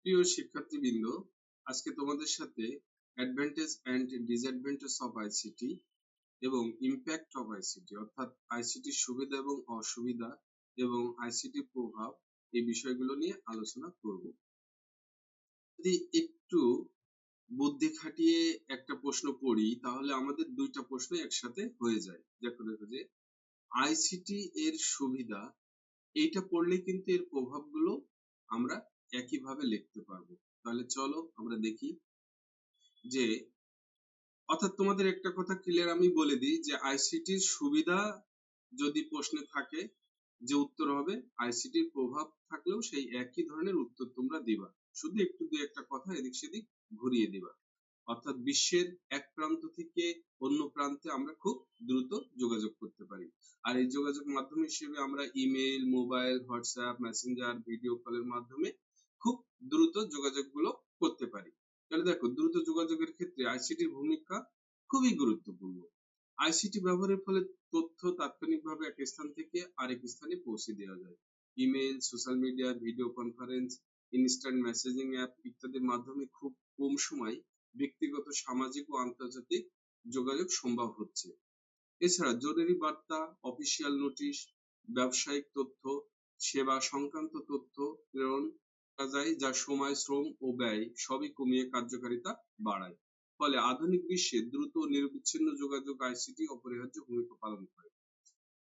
প্রিয় শিক্ষার্থীবৃন্দ, আজকে তোমাদের সাথে advantage and disadvantage of ICT এবং ইম্প্যাক্ট অফ আইসিটি অর্থাৎ আইসিটির সুবিধা এবং অসুবিধা এবং আইসিটির প্রভাব এই বিষয়গুলো নিয়ে আলোচনা করব। যদি একটু বুদ্ধি খাটিয়ে একটা প্রশ্ন পড়ি তাহলে আমাদের দুইটা প্রশ্ন একসাথে হয়ে যায়। দেখো দেখো যে আইসিটি এর সুবিধা এইটা পড়লে কিন্তু এর প্রভাবগুলো আমরা একইভাবে লিখতে পারবো। তাহলে চলো আমরা দেখি যে অর্থাৎ তোমাদের একটা কথা ক্লিয়ার আমি বলে দিই যে আইসিটির সুবিধা যদি প্রশ্নে থাকে যে উত্তর হবে, আইসিটির প্রভাব থাকলেও সেই একই ধরনের উত্তর তোমরা দিবা, শুধু একটু দুই একটা কথা এদিক সেদিক ঘুরিয়ে দিবা। অর্থাৎ বিশ্বের এক প্রান্ত থেকে অন্য প্রান্তে আমরা খুব দ্রুত যোগাযোগ করতে পারি। আর এই যোগাযোগ মাধ্যম হিসেবে আমরা email, mobile, WhatsApp, Messenger, video কলের মাধ্যমে খুব দ্রুত যোগাযোগগুলো করতে পারি। তাহলে দেখো দ্রুত যোগাযোগের ক্ষেত্রে আইসিটির ভূমিকা খুবই গুরুত্বপূর্ণ। আইসিটি ব্যবহারের ফলে তথ্য তাৎক্ষণিকভাবে এক স্থান থেকে আরেক স্থানে পৌঁছে দেওয়া যায়। Email, social media, video conference, instant messaging app ইত্যাদির মাধ্যমে খুব কম সময় ব্যক্তিগত, সামাজিক ও আন্তর্জাতিক যোগাযোগ সম্ভব হচ্ছে। এছাড়া জরুরি বার্তা, অফিসিয়াল নোটিশ, ব্যবসায়িক তথ্য, সেবা সংক্রান্ত তথ্য প্রেরণ করা যায়, যা সময়, শ্রম ও ব্যয় সবই কমিয়ে কার্যকারিতা বাড়ায়। ফলে আধুনিক বিশ্বে দ্রুত ও নিরবিচ্ছিন্ন যোগাযোগ আইসিটি অপরিহার্য ভূমিকা পালন করে।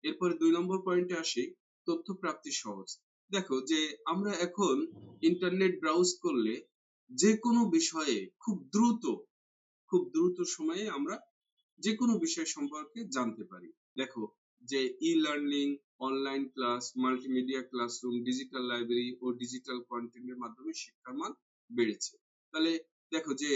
এরপরে ২ নম্বর পয়েন্টে আসি, তথ্য প্রাপ্তি সহজ। দেখো যে আমরা এখন ইন্টারনেট ব্রাউজ করলে যেকোনো বিষয়ে খুব দ্রুত সময়ে আমরা যেকোনো বিষয় সম্পর্কে জানতে পারি। দেখো যে e-learning, online class, multimedia classroom, digital library ও ডিজিটাল কন্টেন্টের মাধ্যমে শিক্ষার মান বেড়েছে। তাহলে দেখো যে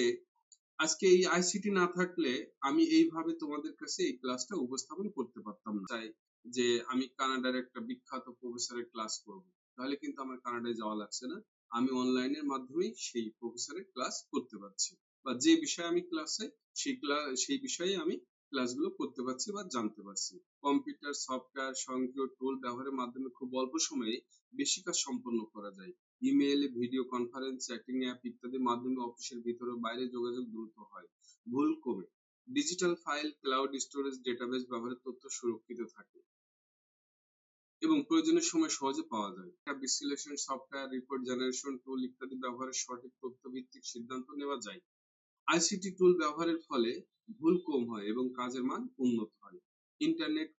আজকে এই আইসিটি না থাকলে আমি এইভাবে তোমাদের কাছে এই ক্লাসটা উপস্থাপন করতে পারতাম না। চাই যে আমি কানাডার একটা বিখ্যাত প্রফেসরের ক্লাস করব, তাহলে কিন্তু আমার কানাডায় যাওয়া লাগছে না, আমি অনলাইনের মাধ্যমেই সেই প্রফেসরের ক্লাস করতে পারছি, বা যে বিষয়ে আমি ক্লাসে সেই বিষয়ে আমি ক্লাসগুলো করতে পারছি বা জানতে পারছি। কম্পিউটার, সফটওয়্যার, স্বয়ংক্রিয় টুল ব্যবহারের মাধ্যমে খুব অল্প সময়ে বেশি কাজ সম্পন্ন করা যায়। Email, video conference, chatting app ইত্যাদির মাধ্যমে অফিসের ভিতরে ও বাইরে যোগাযোগ দ্রুত হয়, ভুল কমে। Digital file, cloud storage, database ব্যবহারে তথ্য সুরক্ষিত থাকে এবং প্রয়োজনের সময় সহজে পাওয়া যায়। বিশ্লেষণ সফটওয়্যার, রিপোর্ট জেনারেশন টুল ইত্যাদি ব্যবহারে সঠিক তথ্য ভিত্তিক সিদ্ধান্ত নেওয়া যায়। আইসিটি টুল ব্যবহারের ফলে ভুল কম হয় এবং কাজের মান উন্নত হয়। ইন্টারনেট,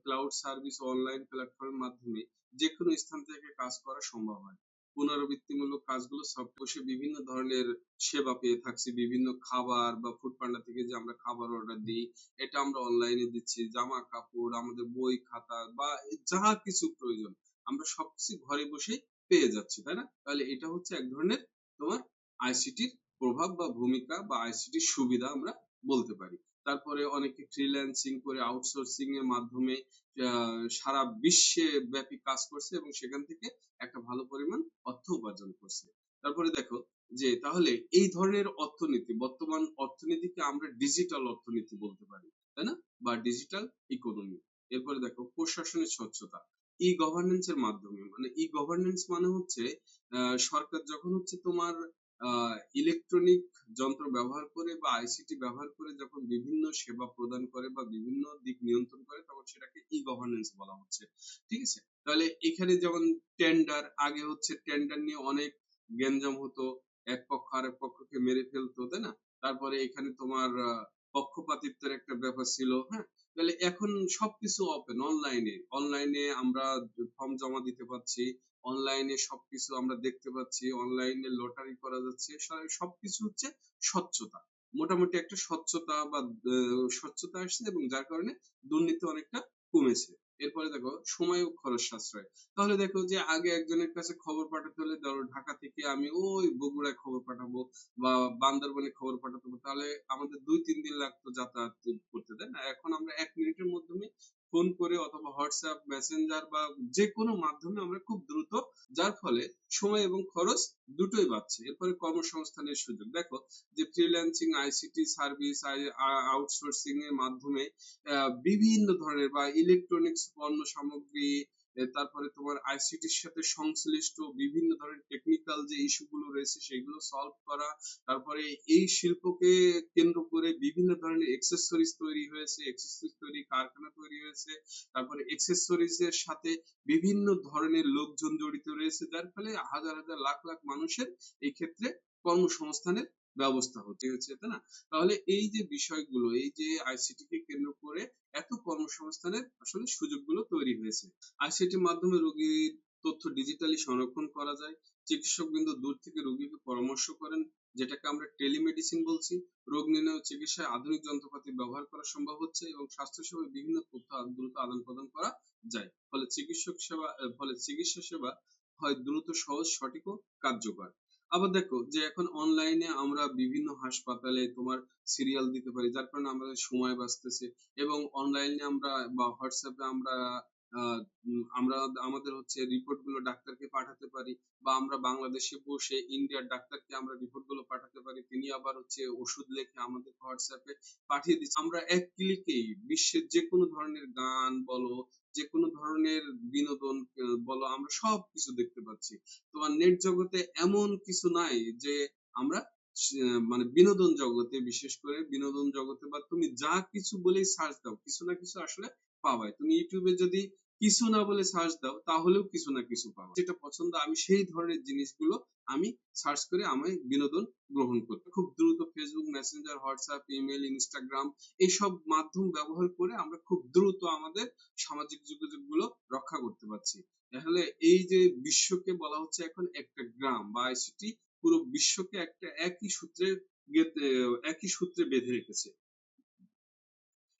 ক্লাউড সার্ভিস ও অনলাইন প্ল্যাটফর্মের মাধ্যমে যে কোনো স্থান থেকে কাজ করা সম্ভব হয়। পুনরাবৃত্তিমূলক কাজগুলো সফটওয়্যার বসে বিভিন্ন ধরনের সেবা পেয়ে থাকছি। বিভিন্ন খাবার বা ফুড পান্ডা থেকে যে আমরা খাবার অর্ডার দিই, এটা আমরা অনলাইনে দিচ্ছি। জামা কাপড়, আমাদের বই খাতা বা যা কিছু প্রয়োজন আমরা সবকিছু ঘরে বসে পেয়ে যাচ্ছি, তাই না? তাহলে এটা হচ্ছে এক ধরনের তোমার আইসিটির প্রভাব বা ভূমিকা বা আইসিটির সুবিধা আমরা বলতে পারি। তারপরে অনেকে ফ্রিল্যান্সিং করে আউটসোর্সিং এর মাধ্যমে সারা বিশ্বে ব্যাপী কাজ করছে এবং সেখান থেকে একটা ভালো পরিমাণ অর্থ উপার্জন করছে। তারপরে দেখো যে তাহলে এই ধরনের অর্থনীতি, বর্তমান অর্থনীতিকে আমরা ডিজিটাল অর্থনীতি বলতে পারি, তাই না? বা ডিজিটাল ইকোনমি। এরপরে দেখো প্রশাসনের স্বচ্ছতা, ই গভর্নেন্স এর মাধ্যমে, মানে ই গভর্নেন্স মানে হচ্ছে সরকার যখন হচ্ছে তোমার ইলেকট্রনিক যন্ত্র ব্যবহার করে বা আইসিটি ব্যবহার করে যখন বিভিন্ন সেবা প্রদান করে বা বিভিন্ন দিক নিয়ন্ত্রণ করে তখন সেটাকে ই গভর্নেন্স বলা হচ্ছে। ঠিক আছে? তাহলে এখানে যেমন টেন্ডার, আগে হচ্ছে টেন্ডার নিয়ে অনেক গ্যাঞ্জাম হতো, এক পক্ষ আরেক পক্ষকে মেরে ফেলতো, তাই না? তারপরে এখানে তোমার পক্ষপাতিত্বের একটা ব্যাপার ছিল, হ্যাঁ? তাহলে এখন সবকিছু ওপেন, অনলাইনে আমরা ফর্ম জমা দিতে পারছি, অনলাইনে সবকিছু আমরা দেখতে পাচ্ছি, অনলাইনে লটারি করা যাচ্ছে, সবকিছু হচ্ছে স্বচ্ছতা। মোটামুটি একটা স্বচ্ছতা আসছে এবং যার কারণে দুর্নীতি অনেকটা কমেছে। এরপরে দেখো সময় ও খরচ সাশ্রয়। তাহলে দেখো যে আগে একজনের কাছে খবর পাঠাতে হলে ধরো ঢাকা থেকে আমি ওই বগুড়ায় খবর পাঠাবো বা বান্দরবনে খবর পাঠাতে হবে, তাহলে আমাদের ২-৩ দিন লাগতো যাতায়াত করতে, তাই না? এখন আমরা ১ মিনিটের মাধ্যমে ফোন করে অথবা হোয়াটসঅ্যাপ, মেসেঞ্জার বা যেকোনো মাধ্যমে আমরা খুব দ্রুত, যার ফলে সময় এবং খরচ দুটোই বাঁচছে। এরপরে কর্মসংস্থানের সুযোগ। দেখো যে ফ্রিল্যান্সিং, আইসিটি সার্ভিস, আউটসোর্সিং এর মাধ্যমে বিভিন্ন ধরনের বা ইলেকট্রনিক্স পণ্য সামগ্রী তারপরে তোমার আইসিটির সাথে সংশ্লিষ্ট বিভিন্ন ধরনের টেকনিক্যাল যে ইস্যু গুলো রয়েছে সেগুলো সলভ করা। তারপরে এই শিল্পকে কেন্দ্র করে বিভিন্ন ধরনের এক্সেসরিজ তৈরি হয়েছে, এক্সেসরিজ তৈরি কারখানা তৈরি হয়েছে। তারপরে এক্সেসরিজ এর সাথে বিভিন্ন ধরনের লোকজন জড়িত রয়েছে, যার ফলে হাজার হাজার লাখ লাখ মানুষের এই ক্ষেত্রে কর্মসংস্থানের ব্যবস্থা হচ্ছে, তাই না? তাহলে এই যে বিষয়গুলো, এই যে আইসিটি কে কেন্দ্র করে এত কর্মসংস্থানের আসলে সুযোগগুলো তৈরি হয়েছে। আইসিটির মাধ্যমে রোগীর তথ্য ডিজিটালি সংরক্ষণ করা যায়। চিকিৎসকবৃন্দ দূর থেকে রোগীকে পরামর্শ করেন, যেটাকে আমরা টেলিমেডিসিন বলছি। রোগ নির্ণয় ও চিকিৎসায় আধুনিক যন্ত্রপাতি ব্যবহার করা সম্ভব হচ্ছে এবং স্বাস্থ্যসেবায় বিভিন্ন তথ্য দ্রুত আদান প্রদান করা যায়। ফলে চিকিৎসা সেবা হয় দ্রুত, সহজ, সঠিক ও কার্যকর। আবার দেখো যে এখন অনলাইনে আমরা বিভিন্ন হাসপাতালে তোমার সিরিয়াল দিতে পারি, যার কারণে আমাদের সময় বাঁচতেছে। এবং অনলাইনে আমরা বা হোয়াটসঅ্যাপে আমরা আমাদের হচ্ছে রিপোর্ট গুলো ডাক্তারকে পাঠাতে পারি, বা আমরা বাংলাদেশে বসে ইন্ডিয়ার ডাক্তারকে আমরা রিপোর্ট গুলো পাঠাতে পারি, তিনি আবার হচ্ছে ওষুধ লিখে আমাদের হোয়াটসঅ্যাপে পাঠিয়ে দিচ্ছে। আমরা এক ক্লিকেই বিশ্বের যে কোনো ধরনের গান বলো, যে কোনো ধরনের বিনোদন বলো, আমরা সবকিছু দেখতে পাচ্ছি। তোমার নেট জগতে এমন কিছু নাই যে আমরা মানে বিনোদন জগতে, বিশেষ করে বিনোদন জগতে বা তুমি যা কিছু বলেই সার্চ দাও, কিছু না কিছু আসলে পাবাই। তুমি ইউটিউবে যদি কিছু না বলে সার্চ দাও, তাহলেও কিছু না কিছু পাবা। যেটা পছন্দ আমি সেই ধরনের জিনিসগুলো আমি সার্চ করে আমি বিনোদন গ্রহণ করতে খুব দ্রুত Facebook Messenger, WhatsApp, email, Instagram এইসব মাধ্যম ব্যবহার করে আমরা খুব দ্রুত আমাদের সামাজিক যোগাযোগ গুলো রক্ষা করতে পারছি। তাহলে এই যে বিশ্বকে বলা হচ্ছে এখন একটা গ্রাম, বা আইসিটি পুরো বিশ্বকে একটা একই সূত্রে বেঁধে রেখেছে।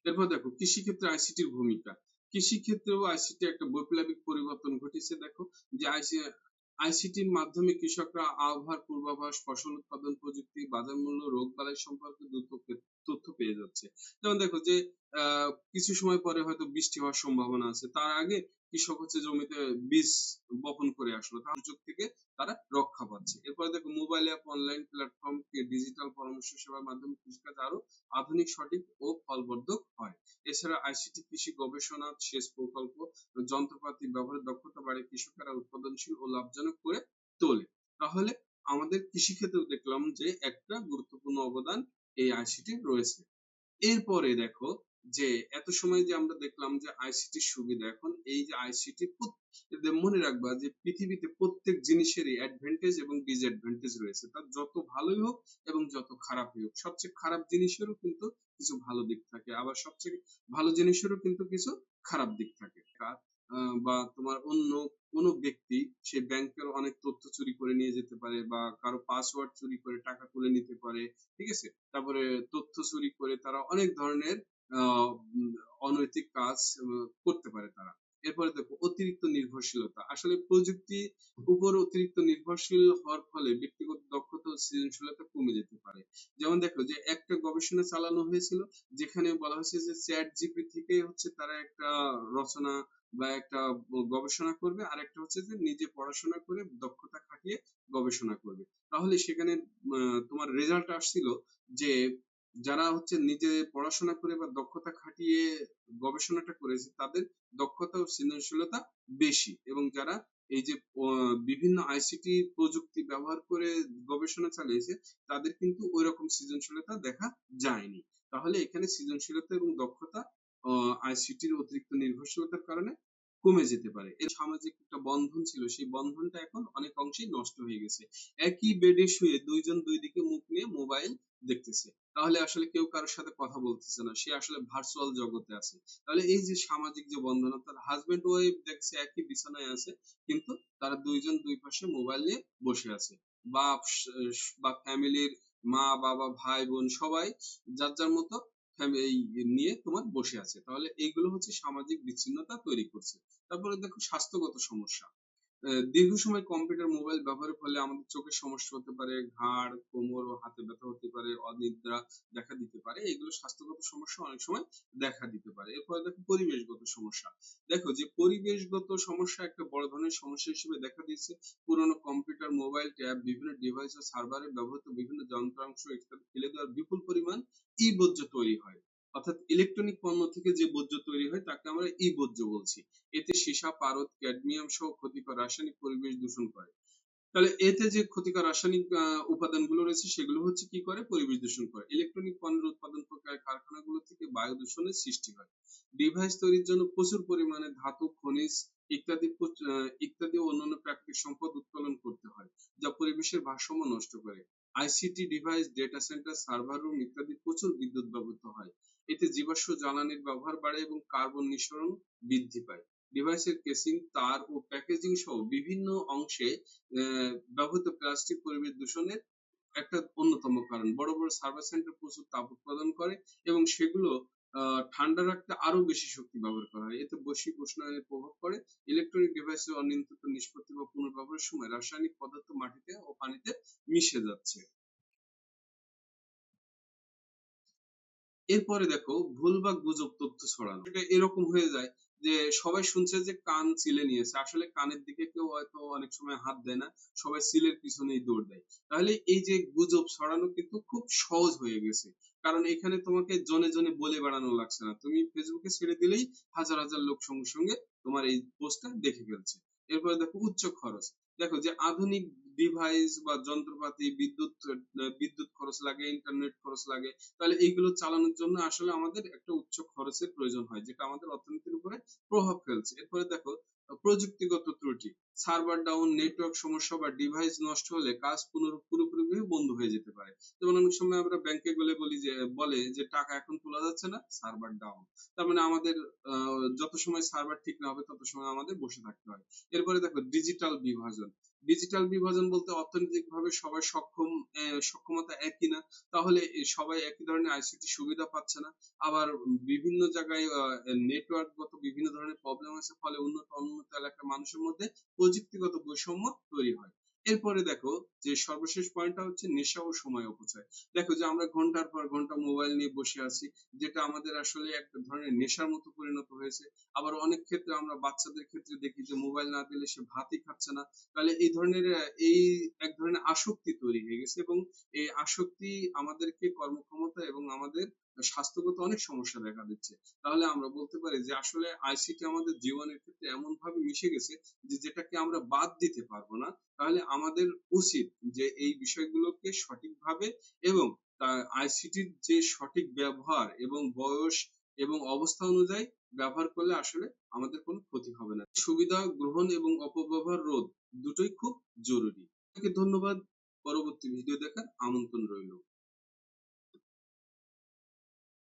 এরপর দেখো কৃষিক্ষেত্রে আইসিটির ভূমিকা। কৃষিক্ষেত্রেও আইসিটি একটা বৈপ্লবিক পরিবর্তন ঘটিয়েছে। দেখো যে আইসিটির মাধ্যমে কৃষকরা আবহাওয়ার পূর্বাভাস, ফসল উৎপাদন প্রযুক্তি, বাজার মূল্য, রোগবালাই সম্পর্কে দ্রুত তথ্য পেয়ে যাচ্ছে। যেমন দেখো যে কিছু সময় পরে হয়তো বৃষ্টি হওয়ার সম্ভাবনা আছে, তার আগে কৃষক হচ্ছে জমিতে বীজ বপন করে আসলো, তার দুর্যোগ থেকে তারা রক্ষা পাচ্ছে। এরপরে দেখো mobile app, online platform, digital পরামর্শ সেবার মাধ্যমে কৃষিকাজ আরো আধুনিক, সঠিক ও ফলবর্ধক হয়। এছাড়া আইসিটি কৃষি গবেষণা, সেচ প্রকল্প, যন্ত্রপাতি ব্যবহারের দক্ষতা বাড়িয়ে কৃষকেরা উৎপাদনশীল ও লাভজনক করে তোলে। তাহলে আমাদের কৃষিক্ষেত্রেও দেখলাম যে একটা গুরুত্বপূর্ণ অবদান এই আইসিটি রয়েছে। এরপরে দেখো যে এত সময় যে আমরা দেখলাম যে আইসিটির সুবিধা, এখন এই যে আইসিটি মনে রাখবা যে পৃথিবীতে প্রত্যেক জিনিসেরই অ্যাডভান্টেজ এবং ডিসঅ্যাডভান্টেজ রয়েছে, তার যত ভালোই হোক এবং যত খারাপই হোক। সবচেয়ে খারাপ জিনিসেরও কিন্তু কিছু ভালো দিক থাকে, আবার সবচেয়ে ভালো জিনিসেরও কিন্তু কিছু খারাপ দিক থাকে। বা তোমার অন্য কোনো ব্যক্তি সে ব্যাংকের অনেক তথ্য চুরি করে নিয়ে যেতে পারে, বা কারো পাসওয়ার্ড চুরি করে টাকা তুলে নিতে পারে, ঠিক আছে? তারপরে তথ্য চুরি করে তারা অনেক ধরনের আহ অনৈতিক কাজ করতে পারে তারা। এরপরে দেখো অতিরিক্ত নির্ভরশীলতা। আসলে প্রযুক্তি উপর অতিরিক্ত নির্ভরশীল হওয়ার ফলে ব্যক্তিগত দক্ষতা ও সৃজনশীলতা কমে যেতে পারে। যেমন দেখো যে একটা গবেষণা চালানো হয়েছিল, যেখানে বলা হয়েছে যে চ্যাট জিপি থেকে হচ্ছে তারা একটা রচনা বা একটা গবেষণা করবে, আর একটা হচ্ছে যে নিজে পড়াশোনা করে দক্ষতা খাটিয়ে গবেষণা করবে। তাহলে সেখানে তোমার রেজাল্ট আসছিল যে যারা হচ্ছে নিজে পড়াশোনা করে বা দক্ষতা খাটিয়ে গবেষণাটা করেছে, তাদের দক্ষতা ও সৃজনশীলতা বেশি। এবং যারা এই যে বিভিন্ন আইসিটি প্রযুক্তি ব্যবহার করে গবেষণা চালিয়েছে, তাদের কিন্তু ওইরকম সৃজনশীলতা দেখা যায়নি। তাহলে এখানে সৃজনশীলতা এবং দক্ষতা আইসিটির অতিরিক্ত নির্ভরশীলতার কারণে কমে যেতে পারে। এর সামাজিক একটা বন্ধন ছিল, সেই বন্ধনটা এখন অনেক অংশেই নষ্ট হয়ে গেছে। একই বেডে শুয়ে দুইজন দুই দিকে মুখ নিয়ে মোবাইল দেখতেছে, তাহলে আসলে কেউ কারোর সাথে কথা বলতেছে না, সে আসলে ভার্চুয়াল জগতে আছে। তাহলে এই যে সামাজিক যে বন্ধন, অর্থাৎ হাজবেন্ড ওয়াইফ দেখছে একই বিছানায় আছে, কিন্তু তারা দুইজন দুই পাশে মোবাইল নিয়ে বসে আছে। বাপ বা ফ্যামিলির মা বাবা ভাই বোন সবাই যার যার মতো নিয়ে তোমার বসে আছে। তাহলে এইগুলো হচ্ছে সামাজিক বিচ্ছিন্নতা তৈরি করছে। তারপরে দেখো স্বাস্থ্যগত সমস্যা। দীর্ঘ সময় কম্পিউটার মোবাইল ব্যবহারের ফলে আমাদের চোখের সমস্যা হতে পারে, ঘাড়, কোমর ও হাতে ব্যথা হতে পারে, অনিদ্রা দেখা দিতে পারে। এগুলো স্বাস্থ্যগত সমস্যা অনেক সময় দেখা দিতে পারে। এরপরে দেখো পরিবেশগত সমস্যা। দেখো যে পরিবেশগত সমস্যা একটা বড় ধরনের সমস্যা হিসেবে দেখা দিয়েছে। পুরোনো কম্পিউটার, মোবাইল, ট্যাব, বিভিন্ন ডিভাইস ও সার্ভারে ব্যবহৃত বিভিন্ন যন্ত্রাংশ ইত্যাদি ফেলে দেওয়ার বিপুল পরিমাণ ই বর্জ্য তৈরি হয়। অর্থাৎ ইলেকট্রনিক পণ্য থেকে যে বর্জ্য তৈরি হয় তাকে আমরা ই বর্জ্য বলছি। এতে সীসা, পারদ, ক্যাডমিয়াম সহ ক্ষতিকর রাসায়নিক পরিবেশ দূষণ করে। তাহলে এতে যে ক্ষতিকর রাসায়নিক উপাদানগুলো রয়েছে সেগুলো হচ্ছে কি করে? পরিবেশ দূষণ করে। ইলেকট্রনিক পণ্যের উৎপাদন প্রক্রিয়ায় কারখানাগুলো থেকে বায়ু দূষণের সৃষ্টি হয়। ডিভাইস তৈরির জন্য প্রচুর পরিমাণে ধাতু, খনিজ ইত্যাদি ও অন্যান্য প্রাকৃতিক সম্পদ উত্তোলন করতে হয়, যা পরিবেশের ভারসাম্য নষ্ট করে। ICT device, data centre, server room ইত্যাদি প্রচুর বিদ্যুৎ ব্যবহৃত হয়। এতে জীবাশ্ম জ্বালানির ব্যবহার বাড়ে এবং কার্বন নিঃসরণ বৃদ্ধি পায়। ডিভাইসের কেসিং, তার ও প্যাকেজিং সহ বিভিন্ন অংশে ব্যবহৃত প্লাস্টিক পরিবেশ দূষণের একটা অন্যতম কারণ। বড় বড় সার্ভার সেন্টার প্রচুর তাপ উৎপাদন করে এবং সেগুলো ঠান্ডা রাখতে আরো বেশি শক্তি ব্যবহার করা হয়। এতে বৈশ্বিক উষ্ণায়নের প্রভাব পড়ে। ইলেকট্রনিক ডিভাইসের অনিয়ন্ত্রিত নিষ্পত্তি বা পুনর্ব্যবহারের সময় রাসায়নিক পদার্থ মাটিতে ও পানিতে মিশে যাচ্ছে। এরপরে দেখো ভুল বা গুজব তথ্য ছড়ানো। এটা এরকম হয়ে যায় যে সবাই শুনছে যে কান চিলে নিয়েছে। আসলে কানের দিকে কেউ হয়তো অনেক সময় হাত দেয় না। সবাই সিলের পিছনেই দৌড় দেয়। তাহলে এই যে গুজব ছড়ানো কিন্তু খুব সহজ হয়ে গেছে। কারণ এখানে তোমাকে জনে জনে বলে বেড়ানো লাগছে না। তুমি ফেসবুকে ছেড়ে দিলেই হাজার হাজার লোক সঙ্গে সঙ্গে তোমার এই পোস্টটা দেখে ফেলছে। এরপরে দেখো উচ্চ খরচ। দেখো যে আধুনিক ডিভাইস বা যন্ত্রপাতি, বিদ্যুৎ খরচ লাগে, ইন্টারনেট খরচ লাগে। তাহলে এইগুলো চালানোর জন্য আসলে আমাদের একটা উচ্চ খরচের প্রয়োজন হয়, যেটা আমাদের অর্থনীতির উপরে প্রভাব ফেলছে। এরপরে দেখো প্রযুক্তিগত ত্রুটি, সার্ভার ডাউন, নেটওয়ার্ক সমস্যা বা ডিভাইস নষ্ট হলে কাজ পুরোপুরি বন্ধ হয়ে যেতে পারে। যেমন অনেক সময় আমরা ব্যাংকে গেলে বলে যে টাকা এখন তোলা যাচ্ছে না, সার্ভার ডাউন। তার মানে আমাদের যত সময় সার্ভার ঠিক না হবে তত সময় আমাদের বসে থাকতে হয়। এরপরে দেখো ডিজিটাল বিভাজন। ডিজিটাল বিভাজন বলতে অর্থনৈতিকভাবে সবাই সক্ষমতা একই না। তাহলে সবাই একই ধরনের আইসিটি সুবিধা পাচ্ছে না। আবার বিভিন্ন জায়গায় নেটওয়ার্কগত বিভিন্ন ধরনের প্রবলেম আছে, ফলে উন্নত অনুন্নত এলাকার মানুষের মধ্যে প্রযুক্তিগত বৈষম্য তৈরি হয়। এরপরে দেখো যে সর্বশেষ পয়েন্টটা হচ্ছে নেশা ও সময় অপচয়। দেখো যে আমরা ঘন্টার পর ঘন্টা মোবাইল নিয়ে বসে আছি, যেটা আমাদের আসলে এক ধরনের নেশার মতো পরিণত হয়েছে। আবার অনেক ক্ষেত্রে আমরা বাচ্চাদের ক্ষেত্রে দেখি যে মোবাইল না দিলে সে ভাতই খাচ্ছে না। তাহলে এই ধরনের এই এক ধরনের আসক্তি তৈরি হয়ে গেছে এবং এই আসক্তি আমাদেরকে কর্মক্ষমতা এবং আমাদের স্বাস্থ্যগত অনেক সমস্যা দেখা দিচ্ছে। তাহলে আমরা বলতে পারি যে আসলে আইসিটি আমাদের জীবনের ক্ষেত্রে এমন ভাবে মিশে গেছে যে যেটাকে আমরা বাদ দিতে পারবো না। তাহলে আমাদের উচিত যে এই বিষয়গুলোকে সঠিকভাবে এবং আইসিটির যে সঠিক ব্যবহার এবং বয়স এবং অবস্থা অনুযায়ী ব্যবহার করলে আসলে আমাদের কোনো ক্ষতি হবে না। সুবিধা গ্রহণ এবং অপব্যবহার রোধ দুটোই খুব জরুরি। আপনাকে ধন্যবাদ। পরবর্তী ভিডিও দেখার আমন্ত্রণ রইল।